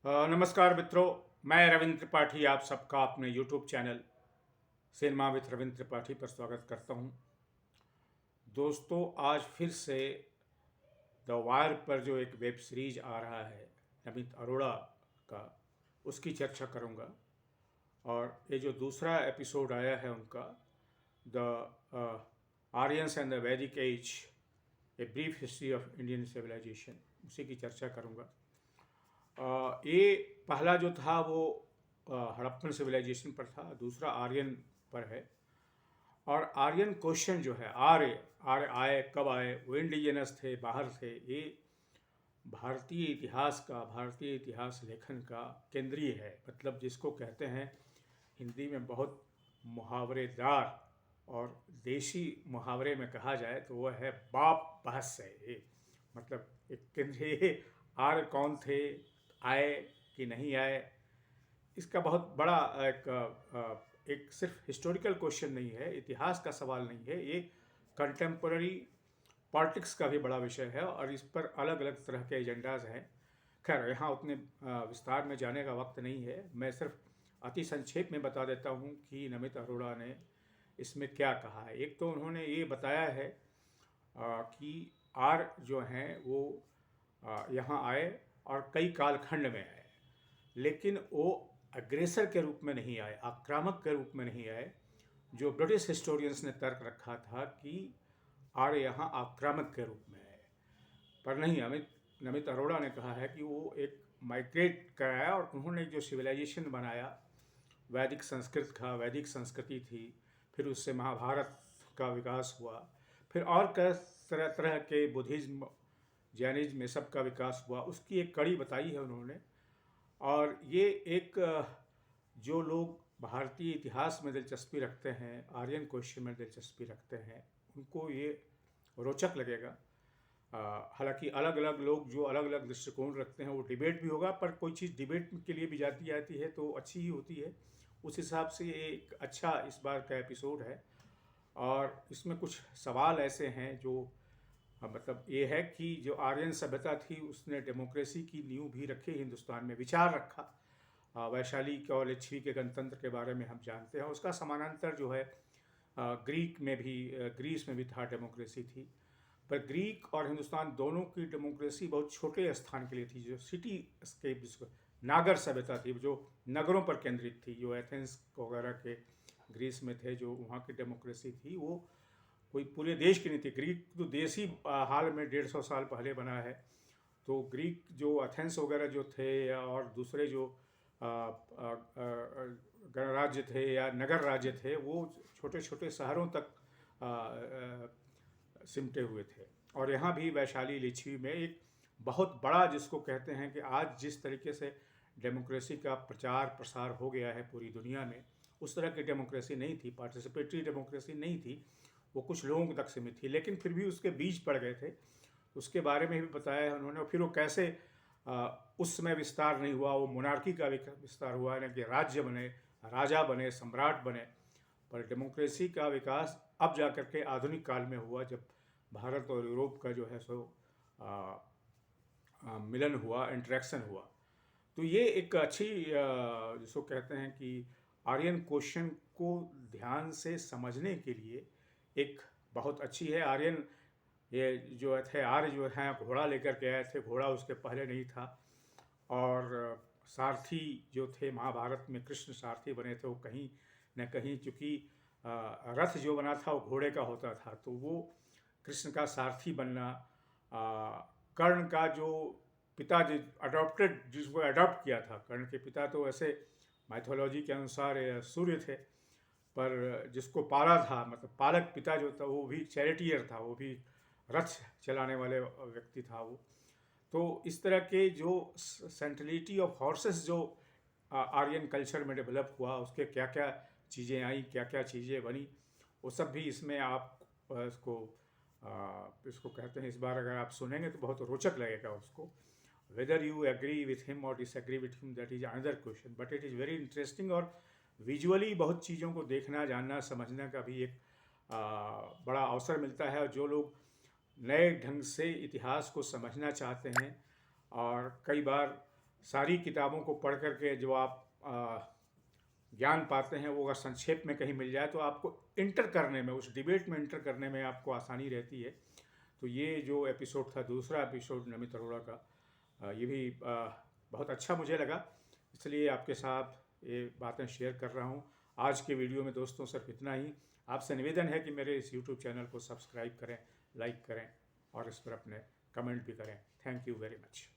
नमस्कार मित्रों। मैं रविंद्र त्रिपाठी आप सबका अपने YouTube channel cinema with Ravindra Tripathi पर स्वागत करता हूं। दोस्तों, आज फिर से द वायर पर जो एक वेब सीरीज आ रहा है नमित अरोड़ा का, उसकी चर्चा करूंगा। और ये जो दूसरा एपिसोड आया है उनका, the Aryans and the Vedic age, a brief history of Indian civilisation, उसी की चर्चा करूंगा। ये पहला जो था वो हड़प्पन सिविलाइजेशन पर था, दूसरा आर्यन पर है। और आर्यन क्वेश्चन जो है, आर्य आर्य आए कब आए, वो इंडिजिनस थे, बाहर थे, ये भारतीय इतिहास लेखन का केंद्रीय है। मतलब जिसको कहते हैं हिंदी में बहुत मुहावरेदार और देशी मुहावरे में कहा जाए तो वह है बाप बहस है ये। मतलब एक केंद्रीय आर्य कौन थे, आए कि नहीं आए, इसका बहुत बड़ा एक सिर्फ हिस्टोरिकल क्वेश्चन नहीं है, इतिहास का सवाल नहीं है, ये कंटेम्पररी पॉलिटिक्स का भी बड़ा विषय है और इस पर अलग अलग तरह के एजेंडाज हैं। खैर, यहाँ उतने विस्तार में जाने का वक्त नहीं है। मैं सिर्फ अति संक्षेप में बता देता हूँ कि नमित अरोड़ा ने इसमें क्या कहा है। एक तो उन्होंने ये बताया है कि आर्य जो हैं वो यहाँ आए और कई कालखंड में आए, लेकिन वो अग्रेसर के रूप में नहीं आए, आक्रामक के रूप में नहीं आए। जो ब्रिटिश हिस्टोरियंस ने तर्क रखा था कि आर्य यहाँ आक्रामक के रूप में आए, पर नहीं, नमित अरोड़ा ने कहा है कि वो एक माइग्रेट कराया और उन्होंने जो सिविलाइजेशन बनाया, वैदिक संस्कृत का, वैदिक संस्कृति थी, फिर उससे महाभारत का विकास हुआ, फिर और तरह तरह के बुद्धिज्म, जैनिज्म में सब का विकास हुआ, उसकी एक कड़ी बताई है उन्होंने। और ये एक जो लोग भारतीय इतिहास में दिलचस्पी रखते हैं, आर्यन क्वेश्चन में दिलचस्पी रखते हैं, उनको ये रोचक लगेगा। हालांकि अलग अलग लोग जो अलग अलग दृष्टिकोण रखते हैं, वो डिबेट भी होगा, पर कोई चीज़ डिबेट के लिए भी जाती आती है तो अच्छी ही होती है। उस हिसाब से ये एक अच्छा इस बार का एपिसोड है। और इसमें कुछ सवाल ऐसे हैं जो मतलब ये है कि जो आर्यन सभ्यता थी उसने डेमोक्रेसी की नींव भी रखी, हिंदुस्तान में विचार रखा। वैशाली के और लिच्छवी के गणतंत्र के बारे में हम जानते हैं। उसका समानांतर जो है ग्रीस में भी था, डेमोक्रेसी थी। पर ग्रीक और हिंदुस्तान दोनों की डेमोक्रेसी बहुत छोटे स्थान के लिए थी। जो सिटी स्केप, जिसको नागर सभ्यता थी, जो नगरों पर केंद्रित थी, जो एथेंस वगैरह के ग्रीस में थे, जो वहाँ की डेमोक्रेसी थी, वो कोई पूरे देश की नहीं थी। ग्रीक तो देश ही हाल में 150 साल पहले बना है। तो ग्रीक जो एथेंस वगैरह जो थे और दूसरे जो गणराज्य थे या नगर राज्य थे, वो छोटे छोटे शहरों तक सिमटे हुए थे। और यहाँ भी वैशाली लिच्छवी में एक बहुत बड़ा, जिसको कहते हैं कि आज जिस तरीके से डेमोक्रेसी का प्रचार प्रसार हो गया है पूरी दुनिया में, उस तरह की डेमोक्रेसी नहीं थी, पार्टिसिपेटरी डेमोक्रेसी नहीं थी। वो कुछ लोगों तक सीमित थी, लेकिन फिर भी उसके बीज पड़ गए थे। उसके बारे में भी बताया है उन्होंने। फिर वो कैसे उस समय विस्तार नहीं हुआ, वो मोनार्की का विस्तार हुआ, यानी कि राज्य बने, राजा बने, सम्राट बने। पर डेमोक्रेसी का विकास अब जा कर के आधुनिक काल में हुआ, जब भारत और यूरोप का जो है सो मिलन हुआ, इंटरेक्शन हुआ। तो ये एक अच्छी जिसको कहते हैं कि आर्यन क्वेश्चन को ध्यान से समझने के लिए एक बहुत अच्छी है। आर्यन ये जो थे, आर्य जो हैं, घोड़ा लेकर के आए थे, घोड़ा उसके पहले नहीं था। और सारथी जो थे, महाभारत में कृष्ण सारथी बने थे, वो कहीं न कहीं, चूँकि रथ जो बना था वो घोड़े का होता था, तो वो कृष्ण का सारथी बनना, कर्ण का जो पिता जिसको अडॉप्ट किया था, कर्ण के पिता तो वैसे माइथोलॉजी के अनुसार सूर्य थे, पर जिसको पाला था, मतलब पालक पिता जो था, वो भी चैरिटियर था, वो भी रथ चलाने वाले व्यक्ति था वो। तो इस तरह के जो सेंट्रलिटी ऑफ हॉर्सेस जो आर्यन कल्चर में डेवलप हुआ, उसके क्या क्या चीज़ें आई, क्या क्या चीज़ें बनी, वो सब भी इसमें आप इसको कहते हैं, इस बार अगर आप सुनेंगे तो बहुत रोचक लगेगा उसको। Whether you agree with him और disagree with him, that is another question, but it is very interesting. और विजुअली बहुत चीज़ों को देखना, जानना, समझने का भी एक बड़ा अवसर मिलता है। और जो लोग नए ढंग से इतिहास को समझना चाहते हैं और कई बार सारी किताबों को पढ़ करके जो आप ज्ञान पाते हैं वो अगर संक्षेप में कहीं मिल जाए तो आपको इंटर करने में, उस डिबेट में इंटर करने में आपको आसानी रहती है। तो ये जो एपिसोड था, दूसरा एपिसोड नमित अरोड़ा का, ये भी बहुत अच्छा मुझे लगा, इसलिए आपके साथ ये बातें शेयर कर रहा हूँ। आज के वीडियो में दोस्तों सिर्फ इतना ही। आपसे निवेदन है कि मेरे इस यूट्यूब चैनल को सब्सक्राइब करें, लाइक करें और इस पर अपने कमेंट भी करें। Thank you very much.